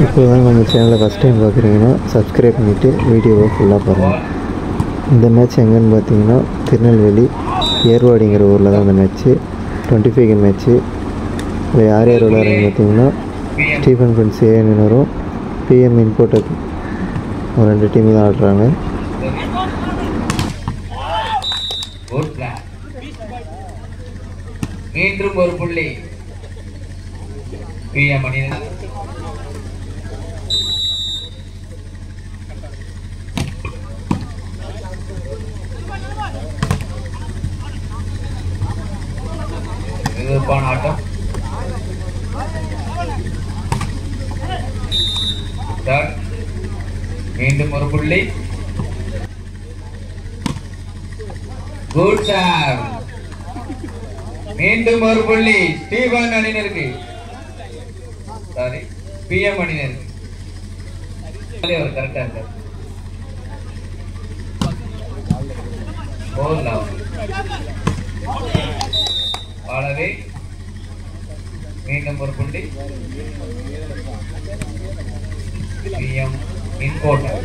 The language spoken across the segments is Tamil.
இப்போ தான் நம்ம சேனலை ஃபஸ்ட் டைம் பார்க்குறீங்கன்னா சப்ஸ்கிரைப் பண்ணிவிட்டு வீடியோவை ஃபுல்லாக பாருங்கள். இந்த மேட்ச் எங்கேன்னு பார்த்தீங்கன்னா திருநெல்வேலி ஏர்வாடிங்கிற ஊரில் தான் இந்த மேட்ச்சு. 25 மேட்ச்சு. இதில் யார் யார் விளையாடுறாங்க பார்த்தீங்கன்னா ஸ்டீஃபன் ஃப்ரெண்ட்ஸ் ஏஎன்னும் பிஎம் இன்போர்டெக் ஒரு 2 டீம் தான் ஆடுறாங்க. மீண்டும் ஒரு புள்ளி பிஎம் அணியினர். எதிர்ப்பான ஆட்டம். மீண்டும் ஒரு புள்ளி. Good save. மீண்டும் ஒரு புள்ளி ஸ்டீபன் அணியினருக்கு. சாரி, பிஎம் அணியினருக்கு. அவர் கரெக்டா இருக்கார். பாலவே மீண்டும் ஒரு புள்ளி. பிஎம் இன்போர்டர்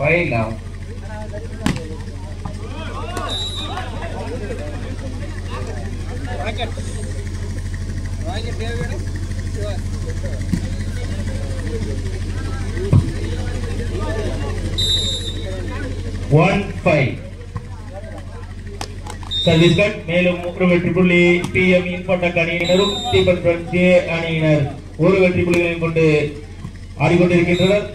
5 now. சர்வீஸ்கட். மேலும் ஒரு வெற்றி புள்ளி பிஎம் இன்போர்டெக் அணியினரும் ஸ்டீபன் ஃப்ரெண்ட்ஸ் அணியினர் ஒரு வெற்றி புள்ளிகளையும் கொண்டு ஆடிக்கொண்டிருக்கின்றனர்.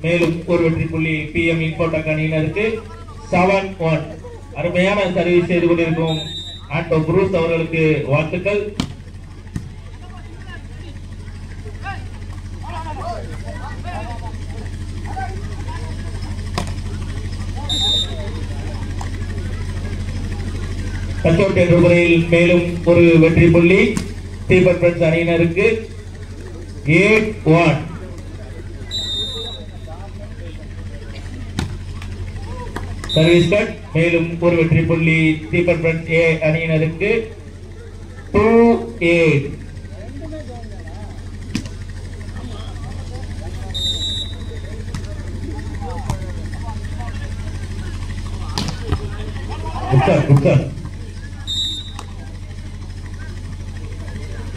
மேலும் ஒரு வெற்றி புள்ளி பிஎம் இன்போர்டெக் அணியினருக்கு 7-1. அருமையான சர்வீஸ் செய்து கொண்டிருக்கும் ஆண்டோ புரூஸ் அவர்களுக்கு வாழ்த்துக்கள். டச்சவுட் என்ற முறையில் மேலும் ஒரு வெற்றி புள்ளி ஸ்டீபன் ஃப்ரெண்ட்ஸ் அணியினருக்கு 8-1. Service cut. மேலும் ஒரு வெற்றி புள்ளி ஸ்டீபன் ஃப்ரெண்ட்ஸ் ஏ அணியினருக்கு 2-8.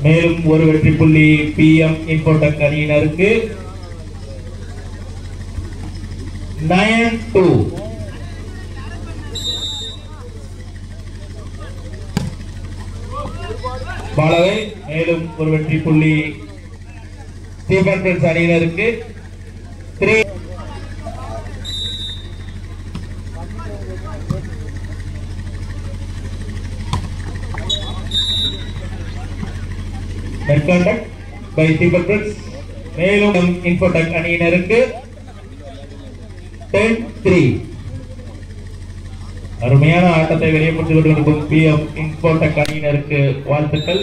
மேலும் ஒரு வெற்றி புள்ளி பிஎம் இன்போர்டெக் அணியினருக்கு 9-2. பாலவை. மேலும் ஒரு வெற்றி புள்ளி ஸ்டீபன் ஃப்ரெண்ட்ஸ் அணியினருக்கு 3. Net contact by Stephen Friends. மேலும் இன்போர்டெக் அணியினருக்கு 10-3. அருமையான ஆட்டத்தை வெளிப்படுத்திக் கொண்டிருக்கும் பிஎம் இன்போர்டெக் அணியினருக்கு வாழ்த்துக்கள்.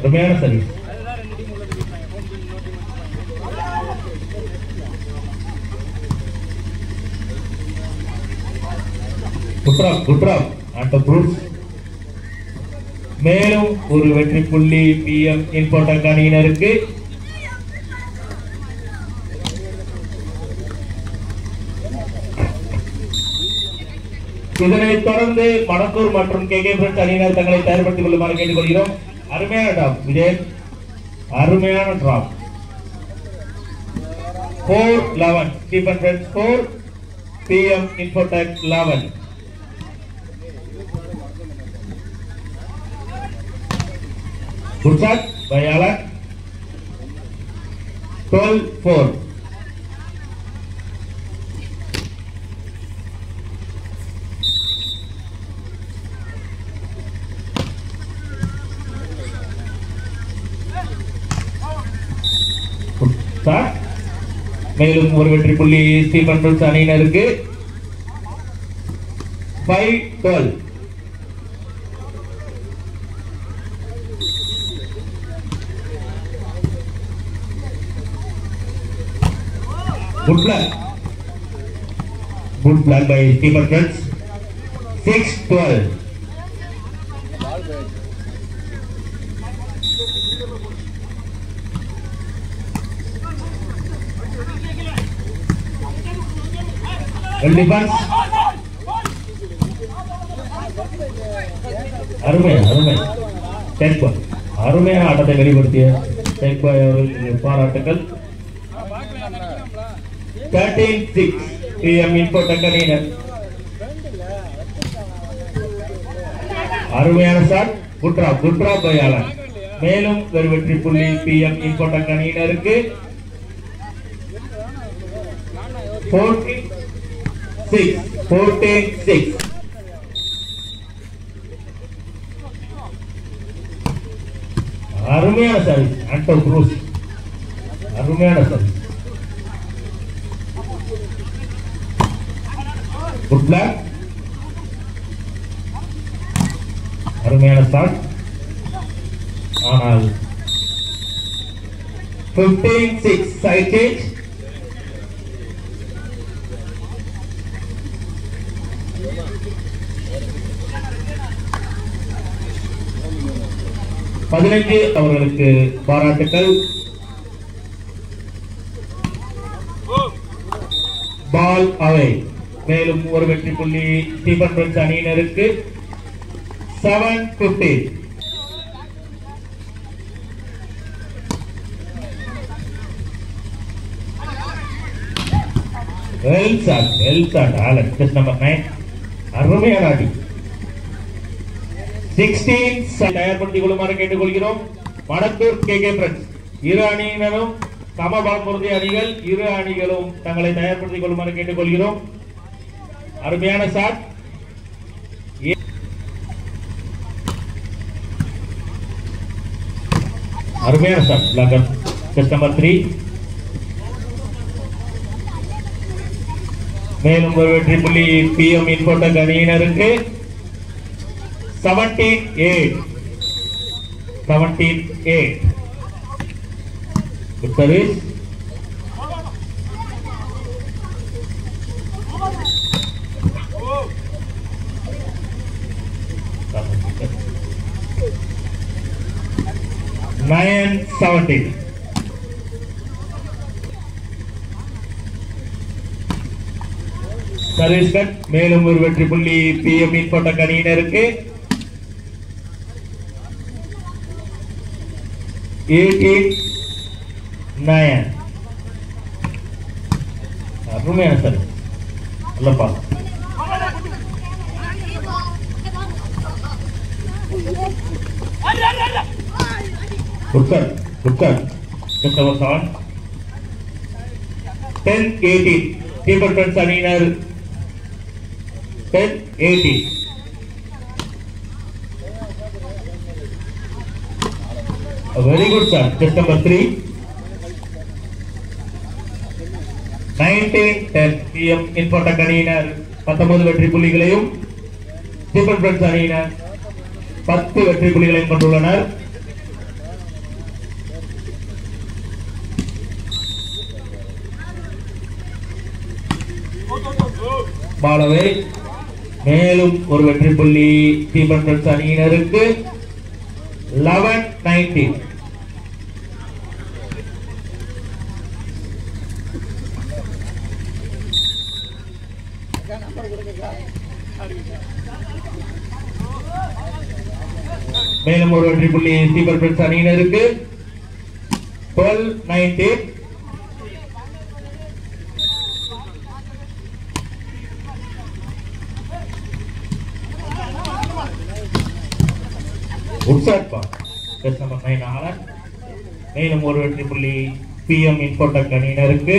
அருமையான சர்வீஸ். குட்ராப் ஆண்டோ புரூஸ். மேலும் ஒரு வெற்றி புள்ளி பிஎம் இன்போர்டெக் அணியினருக்கு 7. இதனைத் தொடர்ந்து மணக்கூர் மற்றும் கேகே ஃப்ரெண்ட்ஸ் அணியினர் தங்களை தயார்படுத்திக் கொள்ளுமாறு கேட்டுக்கொள்கிறோம். அருமையான டிராப் விஜய், அருமையான drop. 4-11 Stephen Friends 4, PM Infotech 11. Good shot by Alan. 12-4. மேலும் ஒரு வெற்றி புள்ளி ஸ்டீபன் ஃப்ரெண்ட்ஸ் அணியினருக்கு 5-12. Good flag. Good flag by keeper friends. 6-12. Well defense. அருமை டெக்வா அருமையான ஆட்டத்தை வெளிப்படுத்திய டெக்வா அவர்களுக்கு பாராட்டுகள். 13-6 PM இன்போடெக் அணியினர். அருமையான shot. Good drop by Alan. மேலும் ஒரு வெற்றி புள்ளி PM இன்போடெக் அணியினருக்கு. 14-6. அருமையான சர்வீஸ் ஆண்டோ க்ரூஸ். அருமையான சர்வீஸ். Good block. அருமையான ஷாட். ஆனால் 15-6 சைட் சேஞ்ச். அவர்களுக்கு பாராட்டுக்கள். பால் அவே. மேலும் ஒரு வெற்றி புள்ளி ஸ்டீபன் பிரெஞ்ச் அணியினருக்கு. 7-15. Well shot Alan. Just number 9. அருமையான ஆடி. 16 தயார்படுத்திக் கொள்ளுமாறு கேட்டுக்கொள்கிறோம். மணத்தூர் KK ஃப்ரெண்ட்ஸ் இரு அணியினரும் சமபலம் பொருந்திய அணிகள். இரு அணிகளும் தங்களை தயார்படுத்திக் கொள்ளுமாறு கேட்டுக்கொள்கிறோம். அருமையான ஷாட். அருமையான ஷாட். Blogger just number 3. மேலும் ஒரு வெற்றி புள்ளி PM இன்போடெக் அணியினருக்கு. 17-8. Good service. Nine 17. Service cut. மேலும் ஒரு வெற்றி புள்ளி PM இன்போடெக் அணியினருக்கு. 18-9. அருமையான சார். நல்லப்பா. குட்கர். Just over 7. 10-18. கீப்பர் ஃப்ரெண்ட்ஸ் அணியினர். 10-18. A very good shot. Just number 3. 19-10. PM Infotech அணியினர் 19 வெற்றி புள்ளிகளையும் ஸ்டீபன் பிரெஞ்ச் அணியினர் 10 வெற்றி புள்ளிகளையும் கொண்டுள்ளனர். பாலவே. மேலும் ஒரு வெற்றி புள்ளி ஸ்டீபன் பிரெஞ்ச் அணியினருக்கு. 11-19. மேலும் ஒரு வெற்றி புள்ளி ஸ்டீபன் பிரெஞ்ச் அணியினருக்கு. 12-19. Number 9 Alan. மேலும் ஒரு வெற்றி புள்ளி PM இன்போடெக் அணியினருக்கு.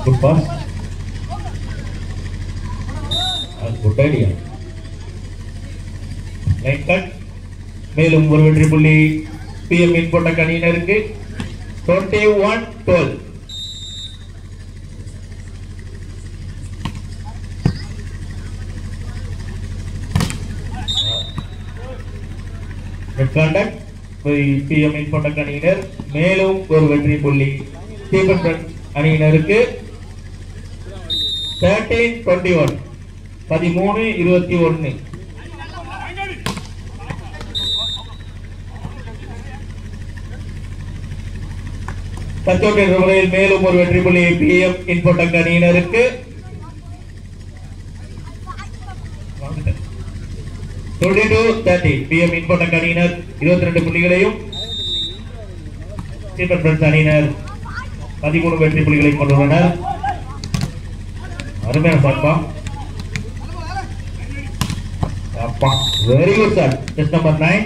Good pass. Good idea. Line cut. மேலும் ஒரு வெற்றி புள்ளி PM இன்போடெக் அணியினருக்கு. 21-12. Conduct. PM இன்ஃபோடெக் அணியினர். மேலும் ஒரு வெற்றி புள்ளி ஸ்டீபன் பிரெண்ட்ஸ் அணியினருக்கு. 13-21 13-21. தற்போதைய முறையில் மேலும் ஒரு வெற்றி புள்ளி PM இன்ஃபோடெக் அணியினருக்கு. 22-30 PM இன்ஃபோடெக் அணியினர் 22 புள்ளிகளையும் ஸ்டீபன் பிரெண்ட்ஸ் அணியினர் 13 வெற்றி புள்ளிகளை கொண்டுள்ளனர். அருமையான சாட்பா. அப்பா very good sir. Test number 9.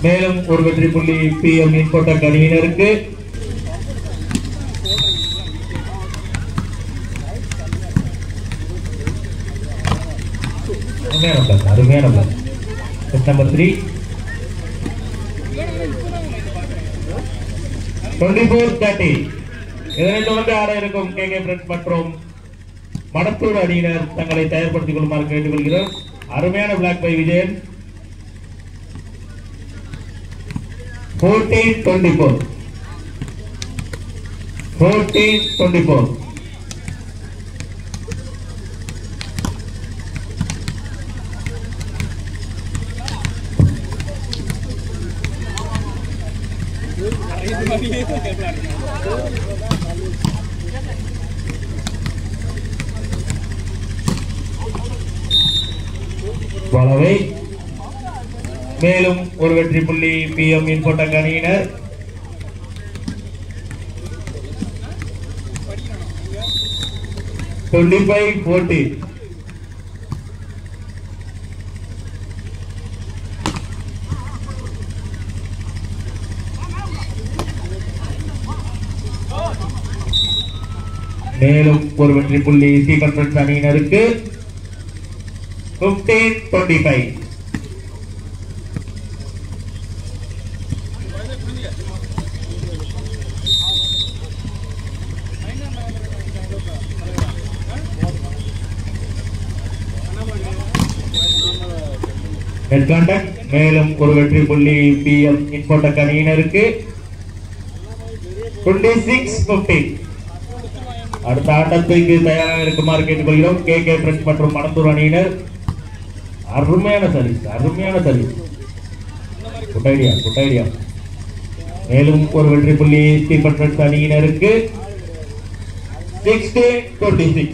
மேலும் ஒரு வெற்றி புள்ளி PM இன்ஃபோடெக் அணியினருக்கு. அருமையான டெஸ்ட் நம்பர் 3. 24-30. இதனைத் தொடர்ந்து ஆட இருக்கும் KK Friends மற்றும் மடத்தூர் அணியினர் தங்களை தயார்படுத்திக் கொள்ளுமாறு கேட்டுக்கொள்கிறோம். அருமையான பிளாக் பை விஜயன். 14-24. 14-24. வளவை. மேலும் ஒரு வெற்றி புள்ளி PM இன்ஃபோடெக் அணியினர். மேலும் ஒரு வெற்றி புள்ளி ஸ்டீபன் பிரெண்ட்ஸ் அணியினருக்கு. 15-25. Head contact. மேலும் ஒரு வெற்றி புள்ளி PM இன்ஃபோடெக் அணியினருக்கு. 26-15. அடுத்த ஆட்டத்திற்கு தயாராக இருக்குமாறு கேட்டுக்கொள்கிறோம் KK Friends மற்றும் மடத்தூர் அணியினர். அருமையான சர்வீஸ். Good idea. மேலும் ஒரு வெற்றி புள்ளி ஸ்டீபன் பிரெண்ட்ஸ் அணியினருக்கு. 16-26.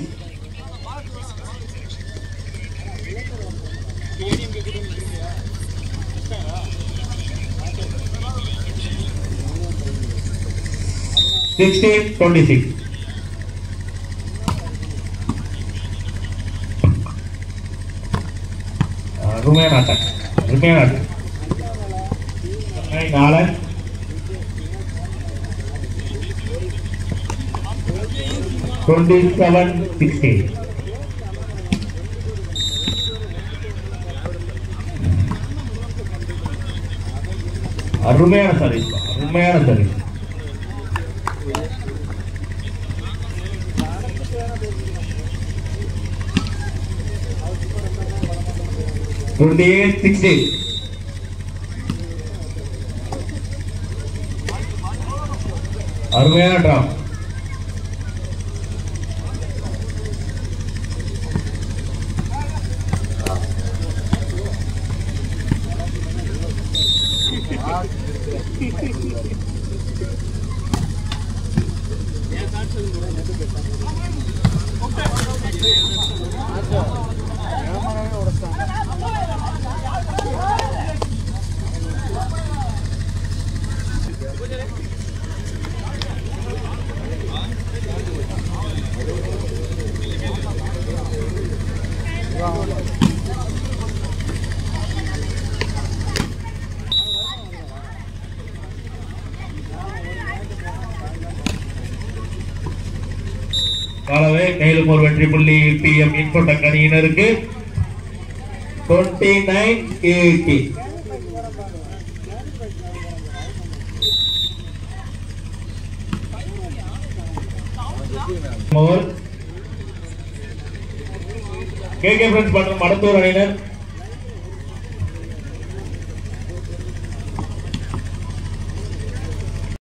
அருமையான ஆட்டம். 27-16. அருமையான சர்வீஸ். 28-16. அருமையான டிராப். மேலும் ஒரு வெற்றி புள்ளி PM இன்ஃபோடெக் அணியினருக்கு. 29-80. KK Friends மற்றும் மடத்தூர் அணியினர்